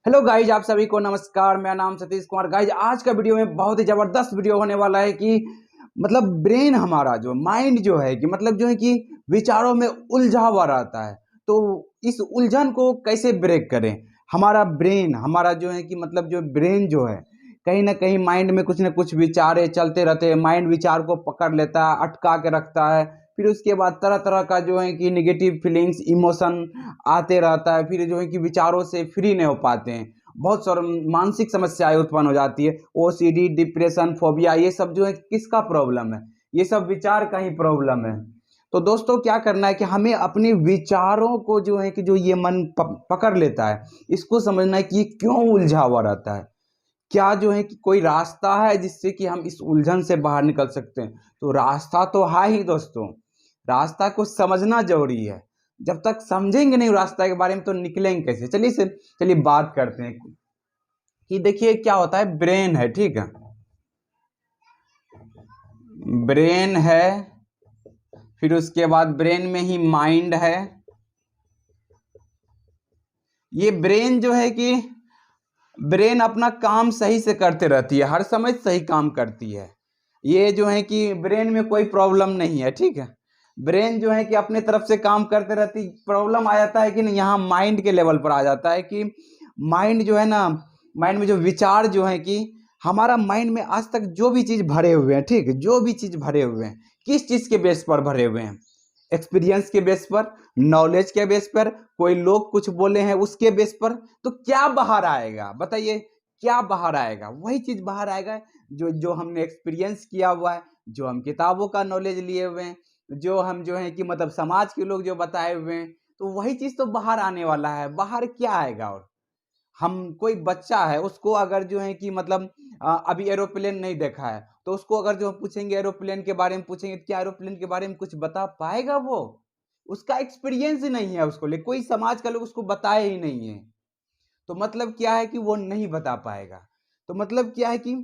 Hello guys, आप सभी को नमस्कार। मेरा नाम सतीश कुमार। गाइज, आज का वीडियो में बहुत ही जबरदस्त वीडियो होने वाला है कि मतलब ब्रेन हमारा जो माइंड जो है कि मतलब जो है कि विचारों में उलझा हुआ रहता है। तो इस उलझन को कैसे ब्रेक करें। हमारा ब्रेन हमारा जो है कि मतलब जो ब्रेन जो है कहीं ना कहीं माइंड में कुछ ना कुछ विचारे चलते रहते हैं। माइंड विचार को पकड़ लेता है, अटका के रखता है। फिर उसके बाद तरह तरह का जो है कि निगेटिव फीलिंग्स इमोशन आते रहता है। फिर जो है कि विचारों से फ्री नहीं हो पाते हैं। बहुत सारे मानसिक समस्याएं उत्पन्न हो जाती है। ओसीडी, डिप्रेशन, फोबिया, ये सब जो है किसका प्रॉब्लम है? ये सब विचार का ही प्रॉब्लम है। तो दोस्तों, क्या करना है कि हमें अपने विचारों को जो है कि जो ये मन पकड़ लेता है, इसको समझना है कि ये क्यों उलझा हुआ रहता है। क्या जो है कि कोई रास्ता है जिससे कि हम इस उलझन से बाहर निकल सकते हैं? तो रास्ता तो है ही दोस्तों। रास्ता को समझना जरूरी है। जब तक समझेंगे नहीं रास्ता के बारे में तो निकलेंगे कैसे? चलिए बात करते हैं कि देखिए क्या होता है। ब्रेन है, ठीक है, ब्रेन है। फिर उसके बाद ब्रेन में ही माइंड है। ये ब्रेन जो है कि ब्रेन अपना काम सही से करते रहती है, हर समय सही काम करती है। ये जो है कि ब्रेन में कोई प्रॉब्लम नहीं है, ठीक है। ब्रेन जो है कि अपने तरफ से काम करते रहती। प्रॉब्लम आ जाता है कि नहीं, यहाँ माइंड के लेवल पर आ जाता है कि माइंड जो है ना, माइंड में जो विचार जो है कि हमारा माइंड में आज तक जो भी चीज़ भरे हुए हैं, ठीक है, जो भी चीज़ भरे हुए हैं, किस चीज़ के बेस पर भरे हुए हैं? एक्सपीरियंस के बेस पर, नॉलेज के बेस पर, कोई लोग कुछ बोले हैं उसके बेस पर। तो क्या बाहर आएगा बताइए? क्या बाहर आएगा? वही चीज बाहर आएगा जो जो हमने एक्सपीरियंस किया हुआ है, जो हम किताबों का नॉलेज लिए हुए हैं, जो हम जो है कि मतलब समाज के लोग जो बताए हुए हैं। तो वही चीज तो बाहर आने वाला है। बाहर क्या आएगा? और हम, कोई बच्चा है उसको अगर जो है कि मतलब अभी एरोप्लेन नहीं देखा है तो उसको अगर जो पूछेंगे एरोप्लेन के बारे में पूछेंगे तो क्या एरोप्लेन के बारे में कुछ बता पाएगा वो? उसका एक्सपीरियंस ही नहीं है उसको ले, कोई समाज का लोग उसको बताए ही नहीं है। तो मतलब क्या है कि वो नहीं बता पाएगा। तो मतलब क्या है कि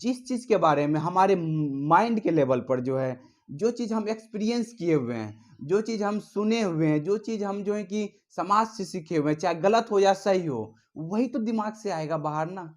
जिस चीज के बारे में हमारे माइंड के लेवल पर जो है, जो चीज हम एक्सपीरियंस किए हुए हैं, जो चीज हम सुने हुए हैं, जो चीज हम जो है कि समाज से सीखे हुए हैं, चाहे गलत हो या सही हो, वही तो दिमाग से आएगा बाहर ना।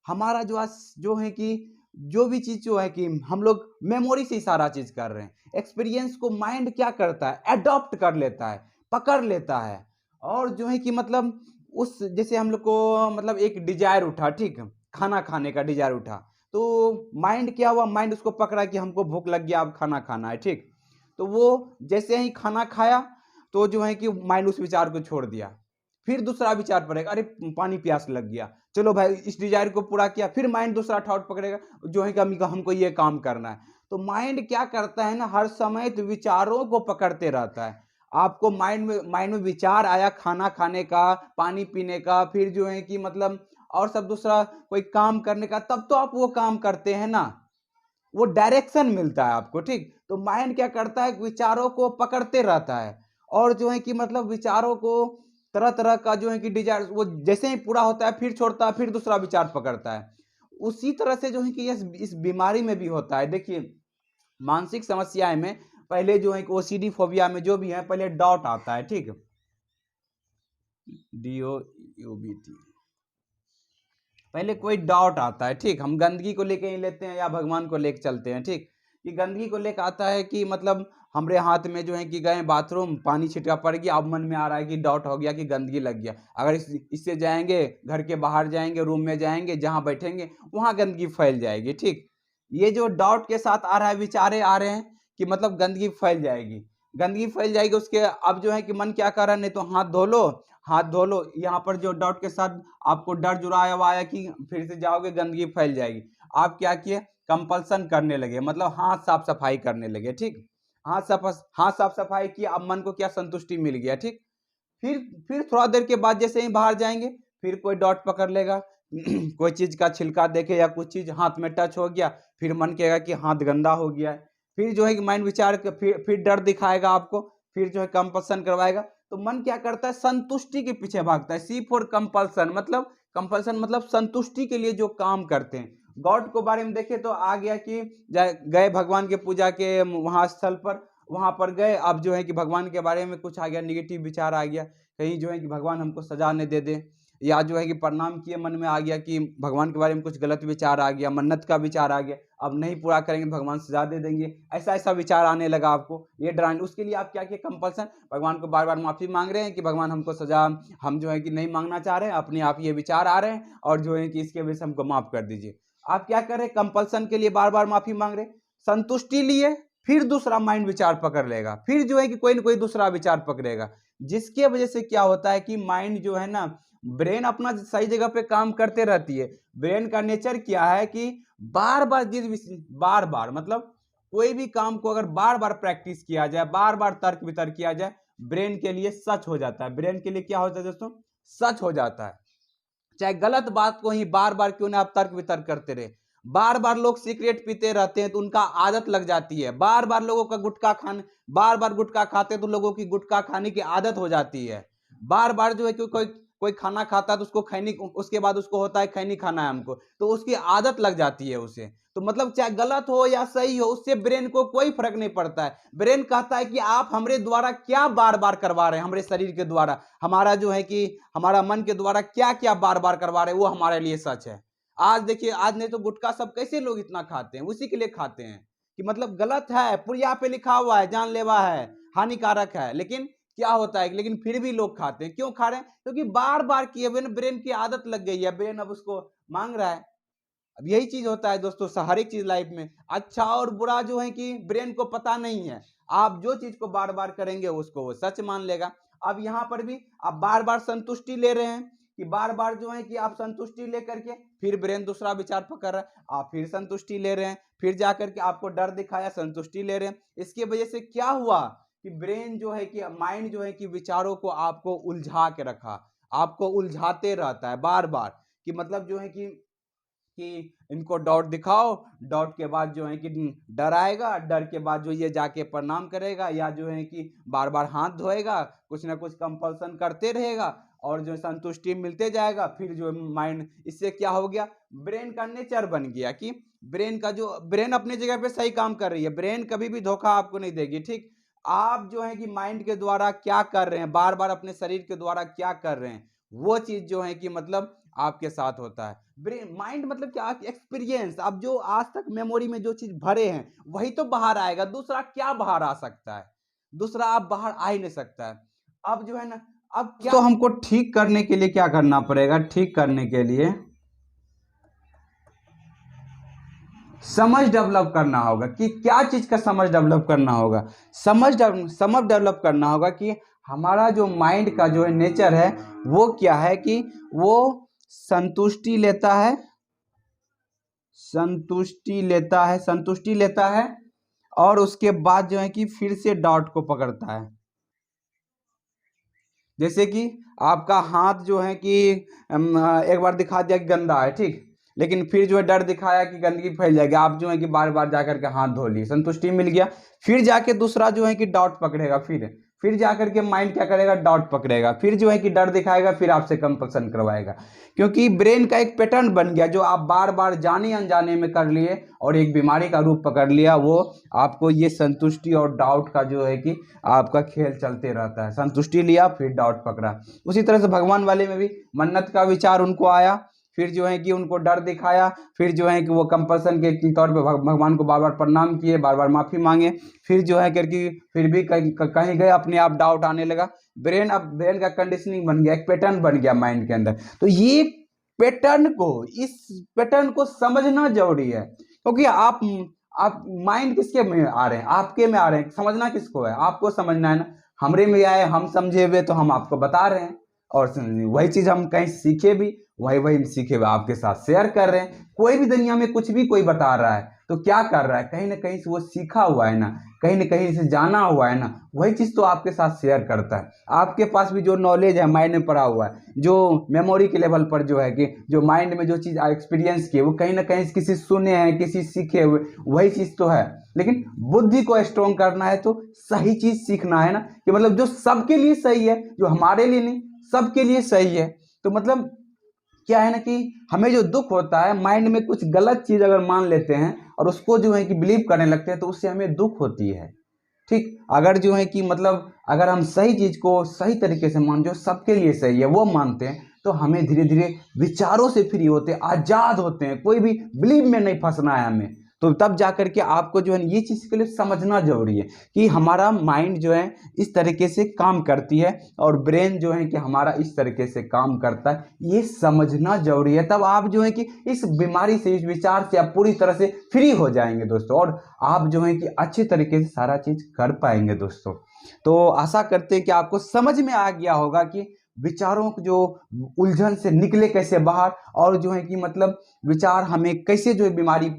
हमारा जो आज जो है कि जो भी चीज जो है कि हम लोग मेमोरी से ही सारा चीज कर रहे हैं। एक्सपीरियंस को माइंड क्या करता है? अडॉप्ट कर लेता है, पकड़ लेता है। और जो है कि मतलब उस जैसे हम लोग को मतलब एक डिजायर उठा, ठीक है, खाना खाने का डिजायर उठा। तो माइंड क्या हुआ? माइंड उसको पकड़ा कि हमको भूख लग गया, अब खाना खाना है, ठीक। तो वो जैसे ही खाना खाया तो जो है कि माइंड उस विचार को छोड़ दिया। फिर दूसरा विचार पड़ेगा, अरे पानी प्यास लग गया, चलो भाई इस डिजायर को पूरा किया। फिर माइंड दूसरा थॉट पकड़ेगा जो है कि हमको ये काम करना है। तो माइंड क्या करता है ना, हर समय तो विचारों को पकड़ते रहता है। आपको माइंड में विचार आया खाना खाने का, पानी पीने का, फिर जो है कि मतलब और सब दूसरा कोई काम करने का, तब तो आप वो काम करते हैं ना। वो डायरेक्शन मिलता है आपको, ठीक। तो माइंड क्या करता है? विचारों को पकड़ते रहता है। और जो है कि मतलब विचारों को तरह तरह का जो है कि डिजायर, वो जैसे ही पूरा होता है फिर छोड़ता है, फिर दूसरा विचार पकड़ता है। उसी तरह से जो है कि इस बीमारी में भी होता है। देखिए, मानसिक समस्याएं में पहले जो है कि ओसीडी फोबिया में जो भी है, पहले डॉट आता है, ठीक। DOUBT, पहले कोई डाउट आता है, ठीक। हम गंदगी को लेके ही लेते हैं या भगवान को लेके चलते हैं, ठीक। कि गंदगी को लेकर आता है कि मतलब हमारे हाथ में जो है कि गए बाथरूम, पानी छिटका पड़ गया, अब मन में आ रहा है कि डाउट हो गया कि गंदगी लग गया। अगर इससे जाएंगे, घर के बाहर जाएंगे, रूम में जाएंगे, जहां बैठेंगे वहां गंदगी फैल जाएगी, ठीक। ये जो डाउट के साथ आ रहा है, विचारे आ रहे हैं कि मतलब गंदगी फैल जाएगी, गंदगी फैल जाएगी। उसके अब जो है कि मन क्या कर रहा है, नहीं तो हाथ धो लो, हाथ धो लो। यहाँ पर जो डाउट के साथ आपको डर जुड़ाया हुआ है कि फिर से जाओगे गंदगी फैल जाएगी। आप क्या किए? कंपल्सन करने लगे, मतलब हाथ साफ सफाई करने लगे, ठीक। हाथ साफ सफाई किया, अब मन को क्या संतुष्टि मिल गया, ठीक। फिर फिर थोड़ा देर के बाद जैसे ही बाहर जाएंगे, फिर कोई डॉट पकड़ लेगा कोई चीज का छिलका देखे या कुछ चीज हाथ में टच हो गया, फिर मन कहेगा कि हाथ गंदा हो गया है। फिर जो है कि माइंड विचार फिर डर दिखाएगा आपको, फिर जो है कंपल्सन करवाएगा। तो मन क्या करता है? संतुष्टि के पीछे भागता है। सी फॉर कंपल्सन, मतलब कंपल्सन मतलब संतुष्टि के लिए जो काम करते हैं। गॉड को बारे में देखे तो आ गया कि गए भगवान के पूजा के वहां स्थल पर, वहां पर गए, अब जो है कि भगवान के बारे में कुछ आ गया, निगेटिव विचार आ गया, कहीं जो है कि भगवान हमको सजा नहीं दे दे, या जो है कि प्रणाम किए, मन में आ गया कि भगवान के बारे में कुछ गलत विचार आ गया, मन्नत का विचार आ गया, अब नहीं पूरा करेंगे भगवान सजा दे देंगे, ऐसा ऐसा विचार आने लगा आपको, ये डराने, उसके लिए आप क्या किए, कंपल्सन भगवान को बार बार माफ़ी मांग रहे हैं कि भगवान हमको सजा हम जो है कि नहीं मांगना चाह रहे हैं, अपने आप ये विचार आ रहे हैं और जो है कि इसके वजह से हमको माफ़ कर दीजिए। आप क्या कर रहे हैं, कंपल्सन के लिए बार बार माफ़ी मांग रहे, संतुष्टि लिए, फिर दूसरा माइंड विचार पकड़ लेगा, फिर जो है कि कोई ना कोई दूसरा विचार पकड़ेगा, जिसके वजह से क्या होता है कि माइंड जो है ना, ब्रेन अपना सही जगह पे काम करते रहती है। ब्रेन का नेचर क्या है कि बार बार बार बार मतलब कोई भी काम को अगर बार बार प्रैक्टिस किया जाए, बार बार तर्क वितर्क किया जाए, ब्रेन के लिए सच हो जाता है। ब्रेन के लिए क्या होता है दोस्तों, सच हो जाता है। चाहे गलत बात को ही बार बार क्यों ना आप तर्क वितर्क करते रहे, बार बार लोग सिगरेट पीते रहते हैं तो उनका आदत लग जाती है, बार बार लोगों का गुटखा खाने, बार बार गुटखा खाते हैं तो लोगों की गुटखा खाने की आदत हो जाती है, बार बार जो है कि कोई कोई खाना खाता है तो उसको खैनी, उसके बाद उसको होता है खैनी खाना है हमको, तो उसकी आदत लग जाती है उसे। तो मतलब चाहे गलत हो या सही हो, उससे ब्रेन को कोई फर्क नहीं पड़ता है। ब्रेन कहता है कि आप हमरे द्वारा क्या बार बार करवा रहे हैं, हमरे शरीर के द्वारा, हमारा जो है कि हमारा मन के द्वारा क्या क्या बार बार करवा रहे हैं, वो हमारे लिए सच है। आज देखिए, आज नहीं तो गुटखा सब कैसे लोग इतना खाते हैं, उसी के लिए खाते हैं कि मतलब गलत है, पुड़िया पे लिखा हुआ है जानलेवा है, हानिकारक है, लेकिन क्या होता है, लेकिन फिर भी लोग खाते हैं। क्यों खा रहे हैं, क्योंकि बार बार किए हुए ब्रेन की आदत लग गई है, ब्रेन अब उसको मांग रहा है। अब यही चीज होता है दोस्तों हर एक चीज लाइफ में, अच्छा और बुरा जो है कि ब्रेन को पता नहीं है। आप जो चीज को बार बार करेंगे उसको वो सच मान लेगा। अब यहाँ पर भी आप बार बार संतुष्टि ले रहे हैं कि बार बार जो है कि आप संतुष्टि लेकर के फिर ब्रेन दूसरा विचार पकड़ रहा है, आप फिर संतुष्टि ले रहे हैं, फिर जाकर के आपको डर दिखाया, संतुष्टि ले रहे हैं। इसकी वजह से क्या हुआ कि ब्रेन जो है कि माइंड जो है कि विचारों को आपको उलझा के रखा, आपको उलझाते रहता है बार बार, कि मतलब जो है कि इनको डॉट दिखाओ, डॉट के बाद जो है कि डर आएगा, डर के बाद जो ये जाके प्रणाम करेगा या जो है कि बार बार हाथ धोएगा, कुछ ना कुछ कंपल्सन करते रहेगा और जो संतुष्टि मिलते जाएगा, फिर जो माइंड, इससे क्या हो गया, ब्रेन का नेचर बन गया कि ब्रेन अपनी जगह पे सही काम कर रही है, ब्रेन कभी भी धोखा आपको नहीं देगी। ठीक, आप जो है कि माइंड के द्वारा क्या कर रहे हैं, बार बार अपने शरीर के द्वारा क्या कर रहे हैं, वो चीज जो है कि मतलब आपके साथ होता है। ब्रेन माइंड मतलब क्या, एक्सपीरियंस, आप जो आज तक मेमोरी में जो चीज भरे हैं वही तो बाहर आएगा, दूसरा क्या बाहर आ सकता है, दूसरा आप बाहर आ ही नहीं सकता है। अब जो है ना, अब क्या तो हमको ठीक करने के लिए क्या करना पड़ेगा, ठीक करने के लिए समझ डेवलप करना होगा कि क्या चीज का समझ डेवलप करना होगा, समझ डेवलप करना होगा कि हमारा जो माइंड का जो है नेचर है वो क्या है, कि वो संतुष्टि लेता है, संतुष्टि लेता है और उसके बाद जो है कि फिर से डॉट को पकड़ता है। जैसे कि आपका हाथ जो है कि एक बार दिखा दिया कि गंदा है, ठीक, लेकिन फिर जो है डर दिखाया कि गंदगी फैल जाएगी, आप जो है कि बार बार जाकर के हाथ धो लिए, संतुष्टि मिल गया, फिर जाके दूसरा जो है कि डॉट पकड़ेगा, फिर जाकर के माइंड क्या करेगा, डॉट पकड़ेगा, फिर जो है कि डर दिखाएगा, फिर आपसे कंपल्सन करवाएगा, क्योंकि ब्रेन का एक पैटर्न बन गया जो आप बार बार जाने अनजाने में कर लिए और एक बीमारी का रूप पकड़ लिया। वो आपको ये संतुष्टि और डाउट का जो है कि आपका खेल चलते रहता है, संतुष्टि लिया फिर डाउट पकड़ा। उसी तरह से भगवान वाले में भी मन्नत का विचार उनको आया, फिर जो है कि उनको डर दिखाया, फिर जो है कि वो कंपल्सन के तौर पे भगवान को बार बार प्रणाम किए, बार बार माफ़ी मांगे, फिर जो है करके फिर भी कहीं गए, अपने आप डाउट आने लगा। ब्रेन, अब ब्रेन का कंडीशनिंग बन गया, एक पैटर्न बन गया माइंड के अंदर। तो ये इस पैटर्न को समझना जरूरी है, क्योंकि आप माइंड किसके में आ रहे हैं, आपके में आ रहे हैं, समझना किसको है, आपको समझना है ना। हमरे में आए, हम समझे हुए तो हम आपको बता रहे हैं, और वही चीज हम कहीं सीखे भी, वही सीखे हुए आपके साथ शेयर कर रहे हैं। कोई भी दुनिया में कुछ भी कोई बता रहा है तो क्या कर रहा है, कहीं ना कहीं से वो सीखा हुआ है ना, कहीं ना कहीं से जाना हुआ है ना, वही चीज तो आपके साथ शेयर करता है। आपके पास भी जो नॉलेज है माइंड में पड़ा हुआ है, जो मेमोरी के लेवल पर जो है कि जो माइंड में जो चीज एक्सपीरियंस किए, वो कहीं ना कहीं किसी सुने हैं, किसी सीखे हुए, वही चीज तो है। लेकिन बुद्धि को स्ट्रॉन्ग करना है तो सही चीज सीखना है ना, कि मतलब जो सबके लिए सही है, जो हमारे लिए नहीं, सबके लिए सही है। तो मतलब क्या है ना कि हमें जो दुख होता है, माइंड में कुछ गलत चीज अगर मान लेते हैं और उसको जो है कि बिलीव करने लगते हैं, तो उससे हमें दुख होती है। ठीक, अगर जो है कि मतलब अगर हम सही चीज को सही तरीके से मान, जो सबके लिए सही है वो मानते हैं, तो हमें धीरे धीरे विचारों से फ्री होते हैं, आज़ाद होते हैं, कोई भी बिलीव में नहीं फंसना है हमें। तो तब जा करके आपको जो है ये चीज़ के लिए समझना जरूरी है कि हमारा माइंड जो है इस तरीके से काम करती है और ब्रेन जो है कि हमारा इस तरीके से काम करता है, ये समझना जरूरी है। तब आप जो है कि इस बीमारी से, इस विचार से आप पूरी तरह से फ्री हो जाएंगे दोस्तों, और आप जो है कि अच्छे तरीके से सारा चीज़ कर पाएंगे दोस्तों। तो आशा करते हैं कि आपको समझ में आ गया होगा कि विचारों को जो उलझन से निकले कैसे बाहर, और जो है कि मतलब विचार हमें कैसे जो है बीमारी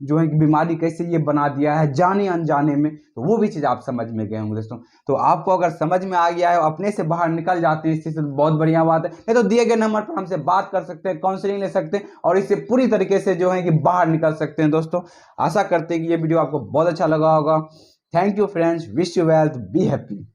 जो है कि बीमारी कैसे ये बना दिया है जाने अनजाने में, तो वो भी चीज़ आप समझ में गए होंगे दोस्तों। तो आपको अगर समझ में आ गया है, अपने से बाहर निकल जाते हैं इससे, तो बहुत बढ़िया बात है। नहीं तो दिए गए नंबर पर हमसे बात कर सकते हैं, काउंसलिंग ले सकते हैं और इससे पूरी तरीके से जो है कि बाहर निकल सकते हैं दोस्तों। आशा करते हैं कि ये वीडियो आपको बहुत अच्छा लगा होगा। Thank you friends, wish you wealth, be happy.